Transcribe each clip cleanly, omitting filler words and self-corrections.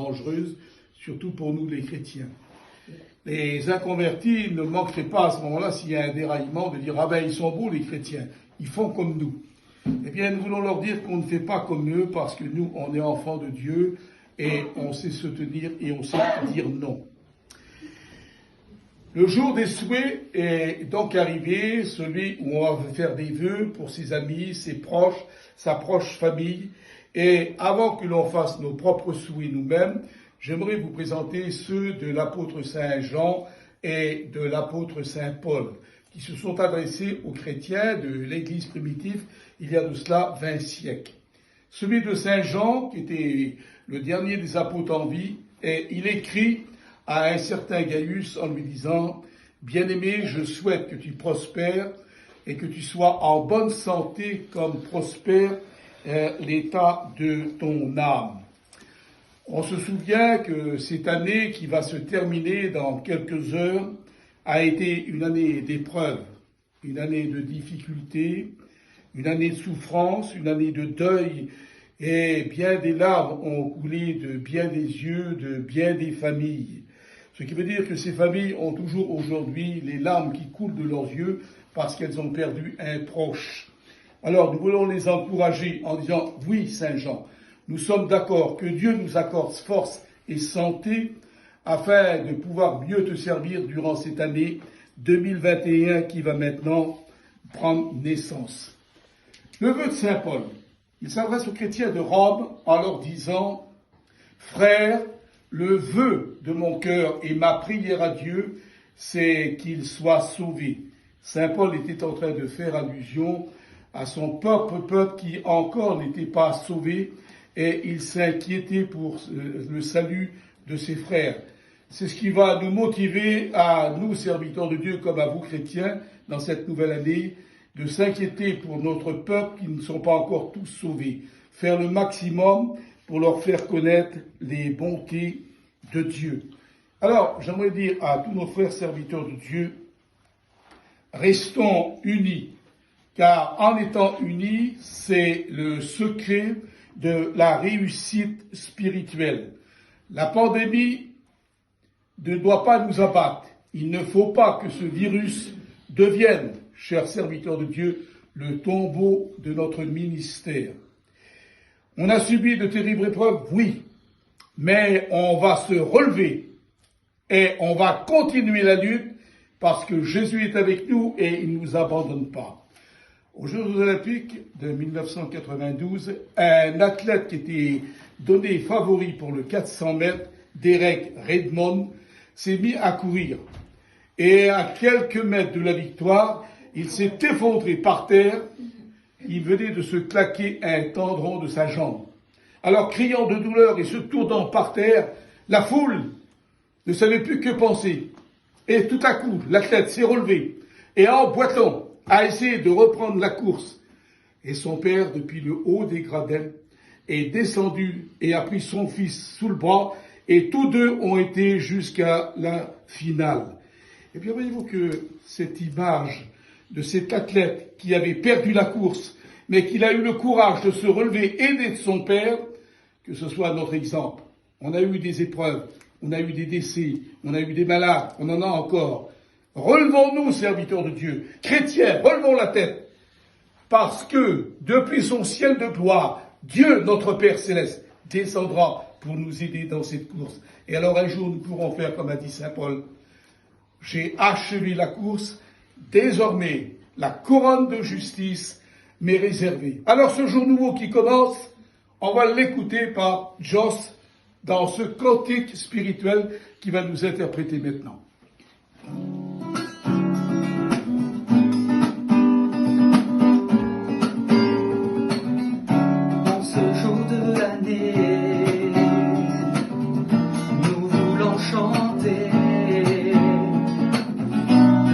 dangereuse, surtout pour nous les chrétiens. Les inconvertis ne manqueraient pas à ce moment-là, s'il y a un déraillement, de dire « Ah ben, ils sont beaux les chrétiens, ils font comme nous ». Eh bien, nous voulons leur dire qu'on ne fait pas comme eux, parce que nous, on est enfants de Dieu, et on sait se tenir, et on sait dire non. Le jour des souhaits est donc arrivé, celui où on va faire des vœux pour ses amis, ses proches, sa proche famille. Et avant que l'on fasse nos propres souhaits nous-mêmes, j'aimerais vous présenter ceux de l'apôtre Saint Jean et de l'apôtre Saint Paul, qui se sont adressés aux chrétiens de l'Église primitive il y a de cela 20 siècles. Celui de Saint Jean, qui était le dernier des apôtres en vie, et il écrit à un certain Gaius en lui disant « Bien-aimé, je souhaite que tu prospères et que tu sois en bonne santé comme prospère l'état de ton âme. » On se souvient que cette année qui va se terminer dans quelques heures a été une année d'épreuve, une année de difficultés, une année de souffrance, une année de deuil, et bien des larmes ont coulé de bien des yeux, de bien des familles. Ce qui veut dire que ces familles ont toujours aujourd'hui les larmes qui coulent de leurs yeux parce qu'elles ont perdu un proche. Alors nous voulons les encourager en disant « Oui, Saint Jean, nous sommes d'accord que Dieu nous accorde force et santé afin de pouvoir mieux te servir durant cette année 2021 qui va maintenant prendre naissance. » Le vœu de Saint Paul, il s'adresse aux chrétiens de Rome en leur disant « Frères, le vœu de mon cœur et ma prière à Dieu, c'est qu'il soit sauvé. » Saint Paul était en train de faire allusion à son peuple qui encore n'était pas sauvé et il s'inquiétait pour le salut de ses frères. C'est ce qui va nous motiver à nous, serviteurs de Dieu, comme à vous, chrétiens, dans cette nouvelle année, de s'inquiéter pour notre peuple qui ne sont pas encore tous sauvés. Faire le maximum pour leur faire connaître les bontés de Dieu. Alors, j'aimerais dire à tous nos frères serviteurs de Dieu, restons unis, car en étant unis, c'est le secret de la réussite spirituelle. La pandémie ne doit pas nous abattre. Il ne faut pas que ce virus devienne, chers serviteurs de Dieu, le tombeau de notre ministère. On a subi de terribles épreuves, oui, mais on va se relever et on va continuer la lutte parce que Jésus est avec nous et il ne nous abandonne pas. Aux Jeux Olympiques de 1992, un athlète qui était donné favori pour le 400 mètres, Derek Redmond, s'est mis à courir. Et à quelques mètres de la victoire, il s'est effondré par terre. Il venait de se claquer un tendon de sa jambe. Alors, criant de douleur et se tournant par terre, la foule ne savait plus que penser. Et tout à coup, l'athlète s'est relevé et en boitant, a essayé de reprendre la course. Et son père, depuis le haut des gradins, est descendu et a pris son fils sous le bras et tous deux ont été jusqu'à la finale. Et bien, voyez-vous que cette image de cet athlète qui avait perdu la course, mais qu'il a eu le courage de se relever, aidé de son père, que ce soit notre exemple. On a eu des épreuves, on a eu des décès, on a eu des malades, on en a encore. Relevons-nous, serviteurs de Dieu, chrétiens, relevons la tête, parce que depuis son ciel de gloire, Dieu, notre Père céleste, descendra pour nous aider dans cette course. Et alors un jour, nous pourrons faire comme a dit Saint Paul, « J'ai achevé la course, désormais la couronne de justice m'est réservée. » Alors ce jour nouveau qui commence, on va l'écouter par Joss dans ce cantique spirituel qui va nous interpréter maintenant. En ce jour de l'année, nous voulons chanter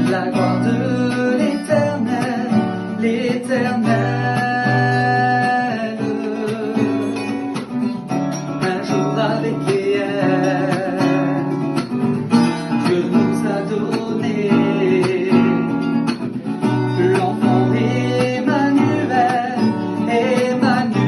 la gloire de l'Éternel, l'Éternel. Un jour avec les airs, Dieu nous a donné l'enfant Emmanuel, Emmanuel.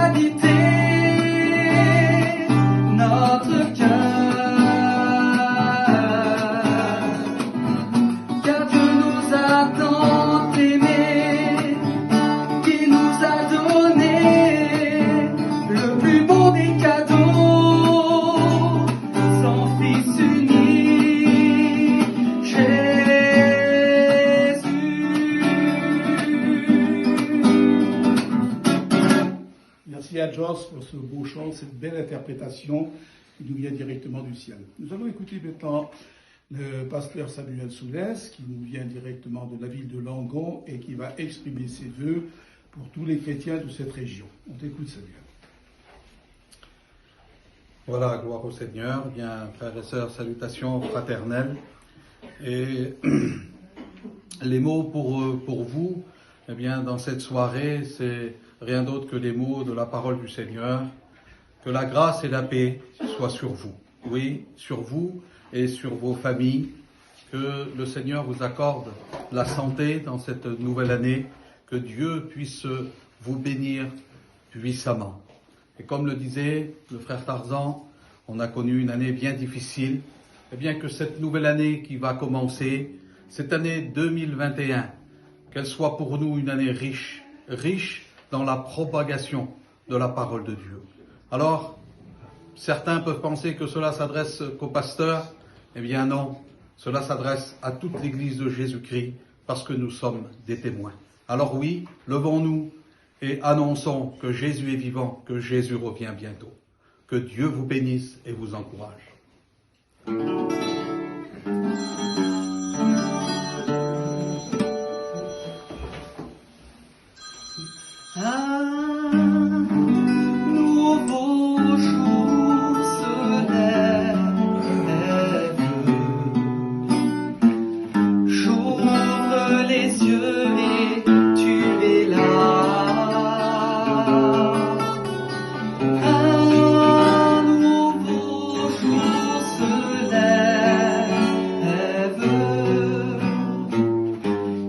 habiter notre cœur, car Dieu nous a tant aimés, qu'il nous a donné le plus beau des cadeaux, son Fils unique, Jésus. Merci à Joss pour ce beau chant, cette belle interprétation qui nous vient directement du ciel. Nous allons écouter maintenant le pasteur Samuel Soulès qui nous vient directement de la ville de Langon et qui va exprimer ses vœux pour tous les chrétiens de cette région. On t'écoute, Samuel. Voilà, gloire au Seigneur. Bien, frères et sœurs, salutations fraternelles. Et les mots pour vous, eh bien, dans cette soirée, c'est rien d'autre que les mots de la parole du Seigneur. Que la grâce et la paix soient sur vous. Oui, sur vous et sur vos familles. Que le Seigneur vous accorde la santé dans cette nouvelle année. Que Dieu puisse vous bénir puissamment. Et comme le disait le frère Tarzan, on a connu une année bien difficile. Et bien que cette nouvelle année qui va commencer, cette année 2021, qu'elle soit pour nous une année riche, riche dans la propagation de la parole de Dieu. Alors, certains peuvent penser que cela s'adresse qu'aux pasteurs. Eh bien non, cela s'adresse à toute l'Église de Jésus-Christ parce que nous sommes des témoins. Alors oui, levons-nous et annonçons que Jésus est vivant, que Jésus revient bientôt. Que Dieu vous bénisse et vous encourage. Un nouveau jour se lève, j'ouvre les yeux et tu es là. Un nouveau jour se lève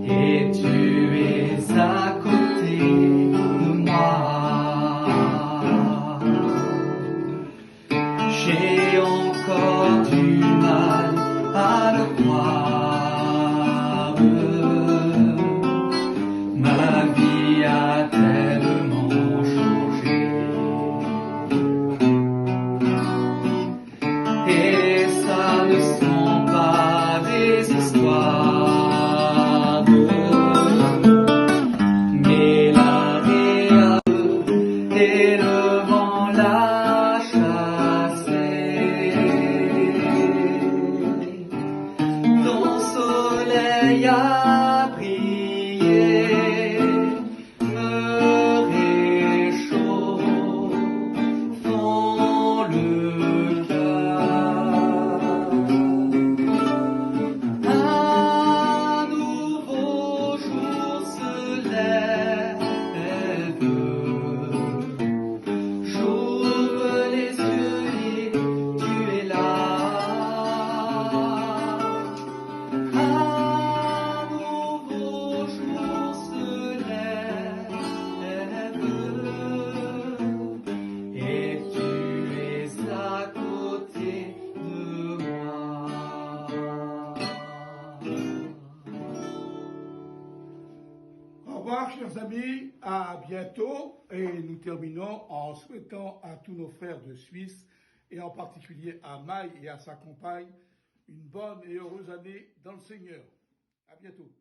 et tu es à côté de moi. J'ai encore du mal à le croire. Ma vie a tellement changé. Et ça ne sont pas des histoires, mais la réalité et le vent l'a chassé. Ton soleil a brillé, me réchauffe dans le cœur. Un nouveau jour se lève, j'ouvre les yeux et tu es là. Un nouveau jour se lève et tu es à côté de moi. Au revoir, chers amis, à bientôt. Et nous terminons en souhaitant à tous nos frères de Suisse, et en particulier à Maï et à sa compagne, une bonne et heureuse année dans le Seigneur. À bientôt.